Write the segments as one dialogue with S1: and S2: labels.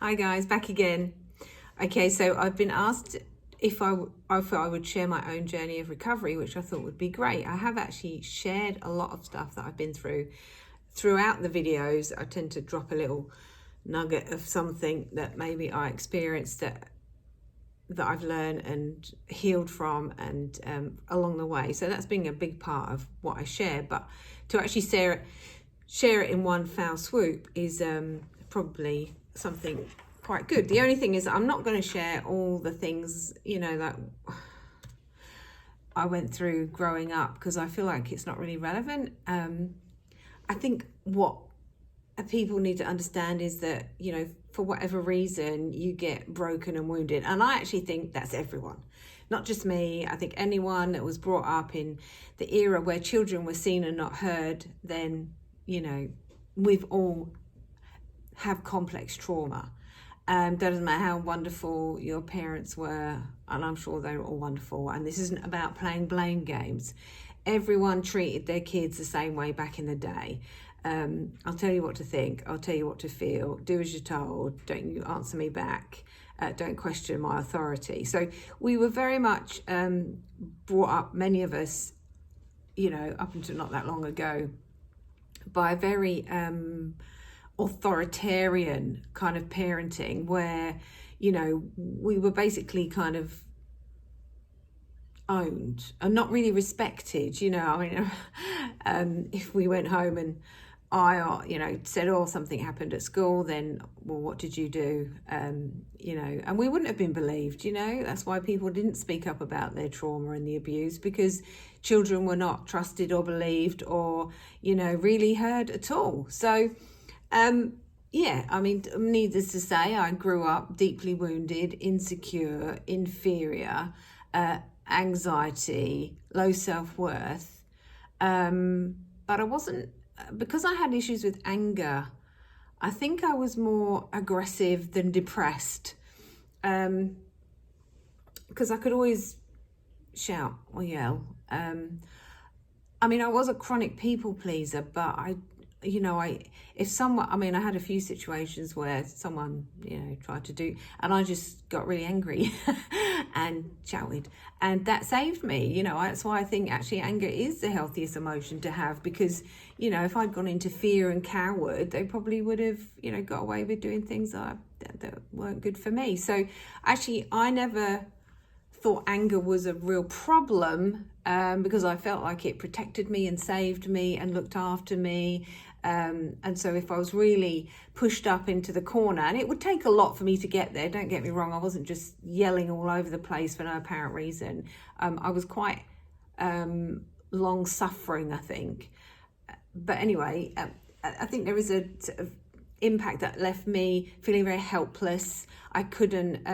S1: Hi guys, back again. Okay, so I've been asked if I would share my own journey of recovery, which I thought would be great. I have actually shared a lot of stuff that I've been through. Throughout the videos, I tend to drop a little nugget of something that maybe I experienced that I've learned and healed from, and along the way. So that's been a big part of what I share. But to actually share it in one foul swoop is probably something quite good. The only thing is I'm not going to share all the things, that I went through growing up, because I feel like it's not really relevant. I think what people need to understand is that, for whatever reason, you get broken and wounded. And I actually think that's everyone, not just me. I think anyone that was brought up in the era where children were seen and not heard, then, we've all have complex trauma. Doesn't matter how wonderful your parents were, and I'm sure they were all wonderful. And this isn't about playing blame games. Everyone treated their kids the same way back in the day. I'll tell you what to think. I'll tell you what to feel. Do as you're told. Don't you answer me back. Don't question my authority. So we were very much brought up, many of us, up until not that long ago, by a very authoritarian kind of parenting, where, we were basically kind of owned and not really respected. If we went home and I said, something happened at school, then, well, what did you do? And we wouldn't have been believed. That's why people didn't speak up about their trauma and the abuse, because children were not trusted or believed or, really heard at all. So needless to say, I grew up deeply wounded, insecure, inferior, anxiety, low self-worth. But I wasn't, because I had issues with anger, I think I was more aggressive than depressed. Because I could always shout or yell. I was a chronic people pleaser, but I had a few situations where someone, tried to do, and I just got really angry and shouted, and that saved me. That's why I think actually anger is the healthiest emotion to have, because, if I'd gone into fear and coward, they probably would have, got away with doing things that weren't good for me. So actually, I never thought anger was a real problem, because I felt like it protected me and saved me and looked after me. And so if I was really pushed up into the corner, and it would take a lot for me to get there, don't get me wrong, I wasn't just yelling all over the place for no apparent reason. I was quite long suffering, I think. But anyway, I think there is a sort of impact that left me feeling very helpless. I couldn't,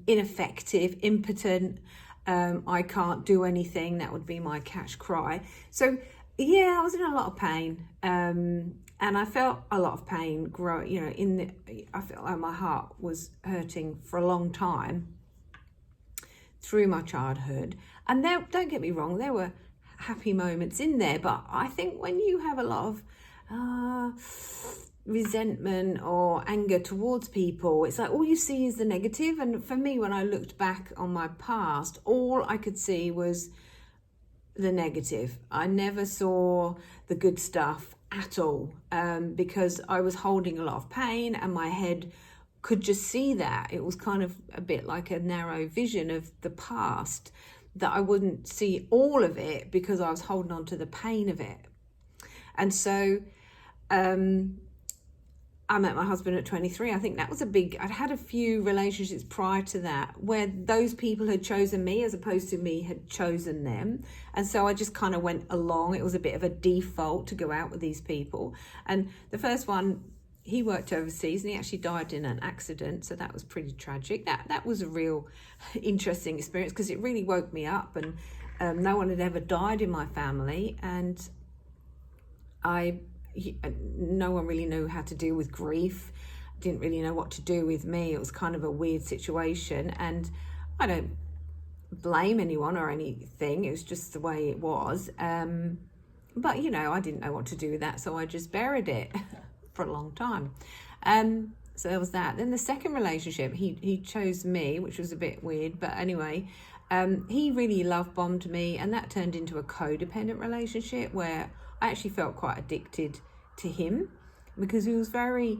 S1: ineffective, impotent. I can't do anything. That would be my catch cry. So yeah, I was in a lot of pain, and I felt a lot of pain growing. I felt like my heart was hurting for a long time through my childhood. And there, don't get me wrong, there were happy moments in there, but I think when you have a lot of resentment or anger towards people, it's like all you see is the negative. And for me, when I looked back on my past, all I could see was the negative. I never saw the good stuff at all, because I was holding a lot of pain and my head could just see that. It was kind of a bit like a narrow vision of the past, that I wouldn't see all of it because I was holding on to the pain of it. And so I met my husband at 23. I think that was I'd had a few relationships prior to that where those people had chosen me as opposed to me had chosen them. And so I just kind of went along. It was a bit of a default to go out with these people. And the first one, he worked overseas and he actually died in an accident. So that was pretty tragic. That was a real interesting experience, because it really woke me up, and no one had ever died in my family. And no one really knew how to deal with grief, didn't really know what to do with me. It was kind of a weird situation, and I don't blame anyone or anything. It was just the way it was. But, I didn't know what to do with that, so I just buried it for a long time. so there was that. Then the second relationship, he chose me, which was a bit weird, but anyway, he really love bombed me, and that turned into a codependent relationship where I actually felt quite addicted to him, because he was very,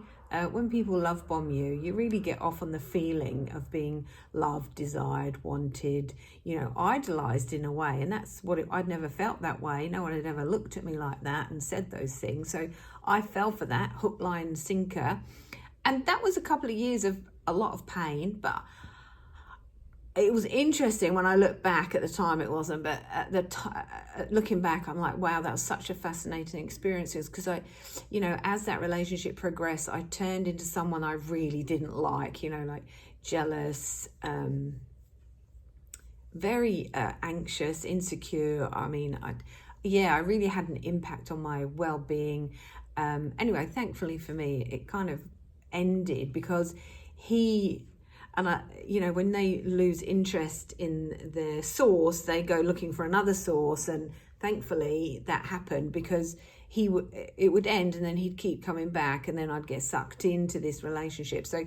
S1: when people love bomb you, you really get off on the feeling of being loved, desired, wanted, idolized in a way. And that's what I'd never felt that way. No one had ever looked at me like that and said those things. So I fell for that hook, line, and sinker. And that was a couple of years of a lot of pain, but it was interesting when I look back. At the time it wasn't, but at the looking back, I'm like, wow, that was such a fascinating experience, because I, as that relationship progressed, I turned into someone I really didn't like, like jealous, very anxious, insecure. I mean, I really had an impact on my well-being. Anyway, thankfully for me, it kind of ended because when they lose interest in their source, they go looking for another source. And thankfully that happened, because it would end and then he'd keep coming back, and then I'd get sucked into this relationship. So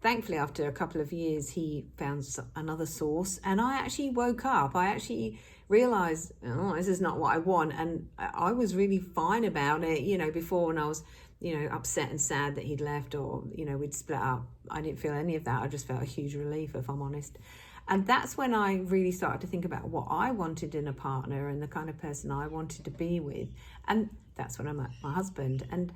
S1: thankfully, after a couple of years, he found another source, and I actually woke up. I actually realized, this is not what I want. And I was really fine about it, before, when I was upset and sad that he'd left, or we'd split up. I didn't feel any of that. I just felt a huge relief, if I'm honest. And that's when I really started to think about what I wanted in a partner and the kind of person I wanted to be with. And that's when I met my husband. And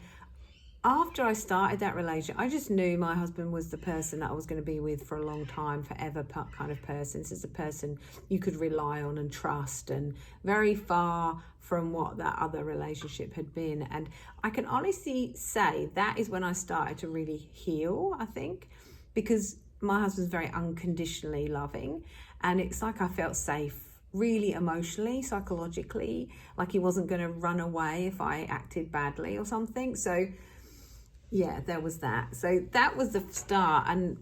S1: after I started that relationship, I just knew my husband was the person that I was going to be with for a long time, forever kind of person. This is a person you could rely on and trust, and very far from what that other relationship had been. And I can honestly say that is when I started to really heal, I think, because my husband's very unconditionally loving, and it's like I felt safe, really emotionally, psychologically, like he wasn't going to run away if I acted badly or something. So yeah, there was that. So that was the start, and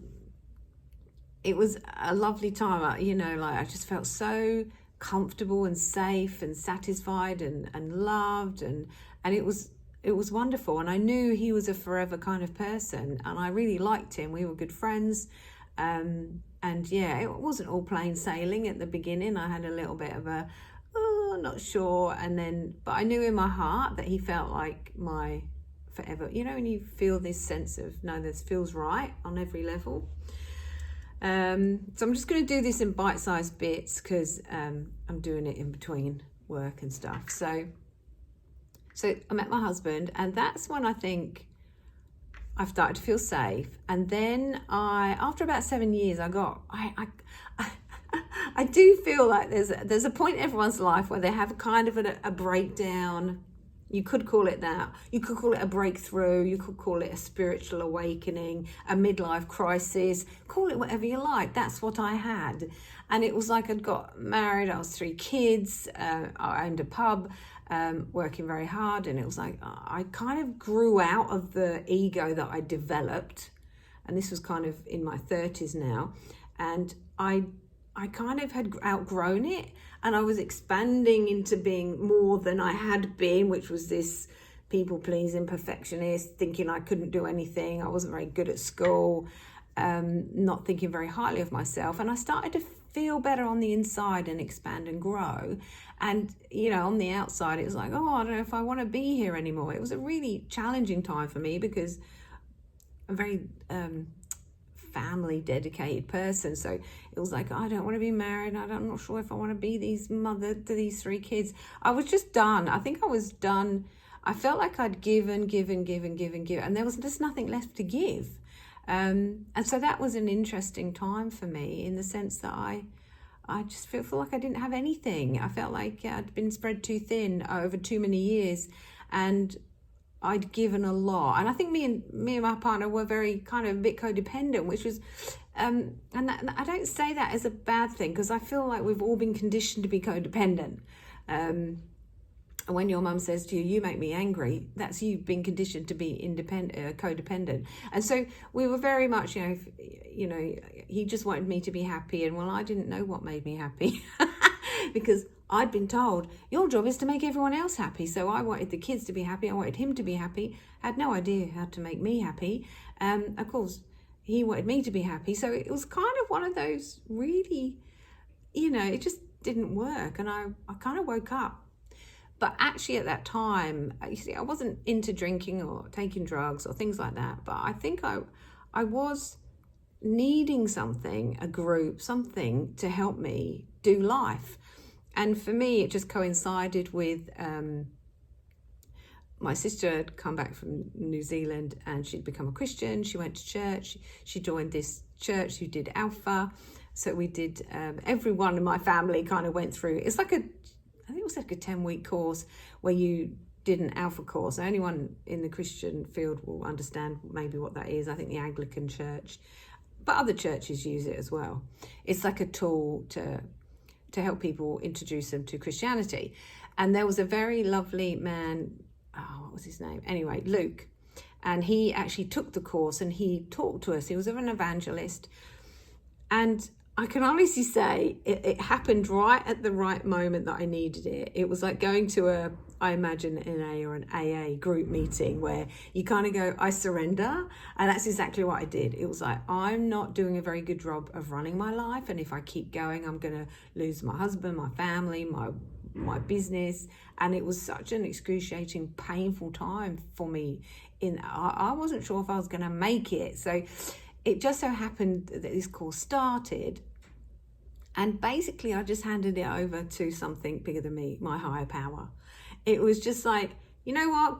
S1: it was a lovely time. I just felt so comfortable and safe and satisfied and loved, and it was wonderful. And I knew he was a forever kind of person, and I really liked him. We were good friends, and yeah, it wasn't all plain sailing at the beginning. I had a little bit of a not sure, but I knew in my heart that he felt like my forever. When you feel this sense of, no, this feels right on every level. So I'm just going to do this in bite-sized bits, because I'm doing it in between work and stuff. So I met my husband, and that's when I think I started to feel safe. And then after about 7 years, I do feel like there's a point in everyone's life where they have kind of a breakdown. You could call it that. You could call it a breakthrough. You could call it a spiritual awakening, a midlife crisis. Call it whatever you like. That's what I had. And it was like I'd got married. I was 3 kids. I owned a pub, working very hard. And it was like I kind of grew out of the ego that I developed. And this was kind of in my 30s now. And I kind of had outgrown it, and I was expanding into being more than I had been, which was this people-pleasing perfectionist, thinking I couldn't do anything. I wasn't very good at school, not thinking very highly of myself. And I started to feel better on the inside and expand and grow. And, on the outside, it was like, I don't know if I want to be here anymore. It was a really challenging time for me, because I'm very family dedicated person. So it was like, I don't want to be married. I'm not sure if I want to be these mother to these 3 kids. I was just done. I think I was done. I felt like I'd given, and there was just nothing left to give. And so that was an interesting time for me, in the sense that I just feel like I didn't have anything. I felt like I'd been spread too thin over too many years, and I'd given a lot. And I think me and my partner were very kind of a bit codependent, which was, and I don't say that as a bad thing, because I feel like we've all been conditioned to be codependent. And when your mum says to you, you make me angry, that's you being conditioned to be codependent. And so we were very much, he just wanted me to be happy. And I didn't know what made me happy. because I'd been told your job is to make everyone else happy. So I wanted the kids to be happy. I wanted him to be happy. I had no idea how to make me happy. Of course, he wanted me to be happy. So it was kind of one of those really, it just didn't work. And I kind of woke up. But actually at that time, you see, I wasn't into drinking or taking drugs or things like that. But I think I was needing something, a group, something to help me do life. And for me, it just coincided with my sister had come back from New Zealand and she'd become a Christian. She went to church. She joined this church who did Alpha. So we did, everyone in my family kind of went through, I think it was like a 10-week course where you did an Alpha course. So anyone in the Christian field will understand maybe what that is. I think the Anglican church, but other churches use it as well. It's like a tool to help people introduce them to Christianity. And there was a very lovely man, what was his name? Anyway, Luke. And he actually took the course and he talked to us. He was an evangelist. And I can honestly say it happened right at the right moment that I needed it. It was like going to I imagine an NA or an AA group meeting where you kind of go, I surrender. And that's exactly what I did. It was like, I'm not doing a very good job of running my life. And if I keep going, I'm going to lose my husband, my family, my business. And it was such an excruciating, painful time for me. I wasn't sure if I was going to make it. So it just so happened that this course started. And basically, I just handed it over to something bigger than me, my higher power. It was just like, you know what?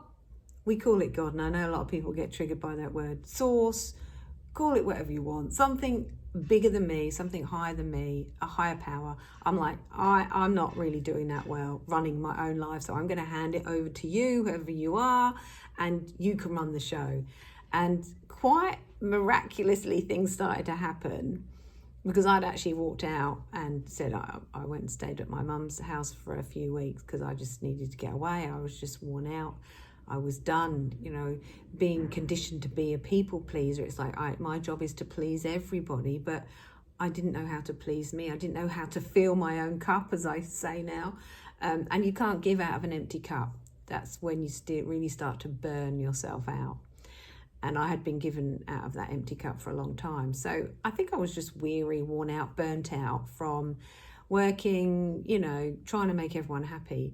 S1: We call it God. And I know a lot of people get triggered by that word. Source, call it whatever you want. Something bigger than me, something higher than me, a higher power. I'm like, I'm not really doing that well, running my own life. So I'm going to hand it over to you, whoever you are, and you can run the show. And quite miraculously, things started to happen. Because I'd actually walked out and said I went and stayed at my mum's house for a few weeks because I just needed to get away. I was just worn out. I was done, being conditioned to be a people pleaser. It's like my job is to please everybody, but I didn't know how to please me. I didn't know how to fill my own cup, as I say now. And you can't give out of an empty cup. That's when you really start to burn yourself out. And I had been given out of that empty cup for a long time. So I think I was just weary, worn out, burnt out from working, trying to make everyone happy.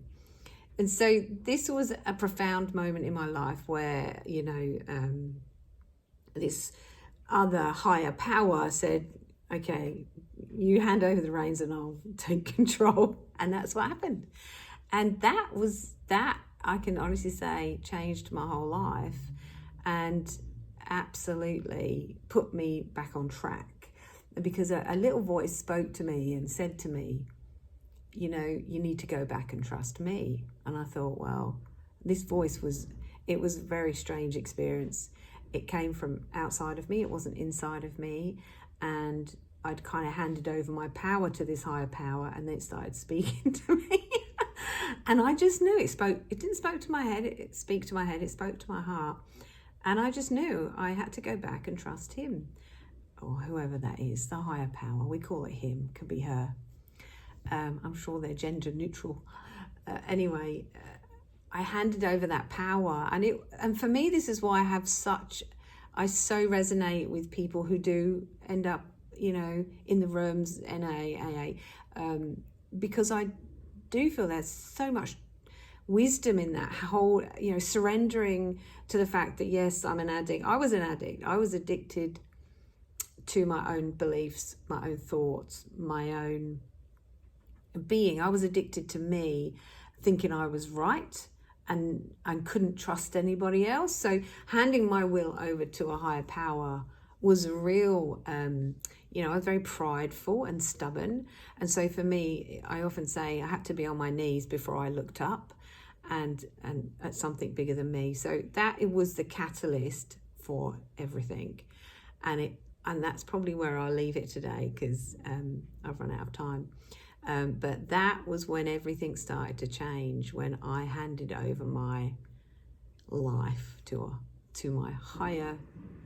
S1: And so this was a profound moment in my life where, this other higher power said, okay, you hand over the reins and I'll take control. And that's what happened. And that, I can honestly say, changed my whole life. And absolutely put me back on track because a little voice spoke to me and said to me, you need to go back and trust me. And I thought, well, this voice it was a very strange experience. It came from outside of me. It wasn't inside of me. And I'd kind of handed over my power to this higher power and then it started speaking to me. And I just knew it spoke. It didn't speak to my head. It spoke to my head. It spoke to my heart. And I just knew I had to go back and trust him, or whoever that is, the higher power. We call it him, could be her. I'm sure they're gender neutral. Anyway, I handed over that power. And for me, this is why I so resonate with people who do end up, in the rooms, NA, AA, because I do feel there's so much wisdom in that whole, surrendering to the fact that, yes, I'm an addict. I was an addict. I was addicted to my own beliefs, my own thoughts, my own being. I was addicted to me, thinking I was right and couldn't trust anybody else. So handing my will over to a higher power was a real, I was very prideful and stubborn. And so for me, I often say I had to be on my knees before I looked up and at something bigger than me. So it was the catalyst for everything. And that's probably where I'll leave it today because I've run out of time. But that was when everything started to change, when I handed over my life to my higher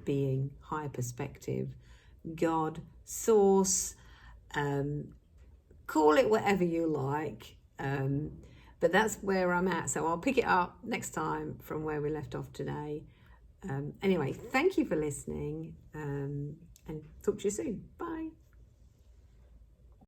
S1: being, higher perspective, God, source, call it whatever you like. But that's where I'm at. So I'll pick it up next time from where we left off today. Anyway, thank you for listening, and talk to you soon.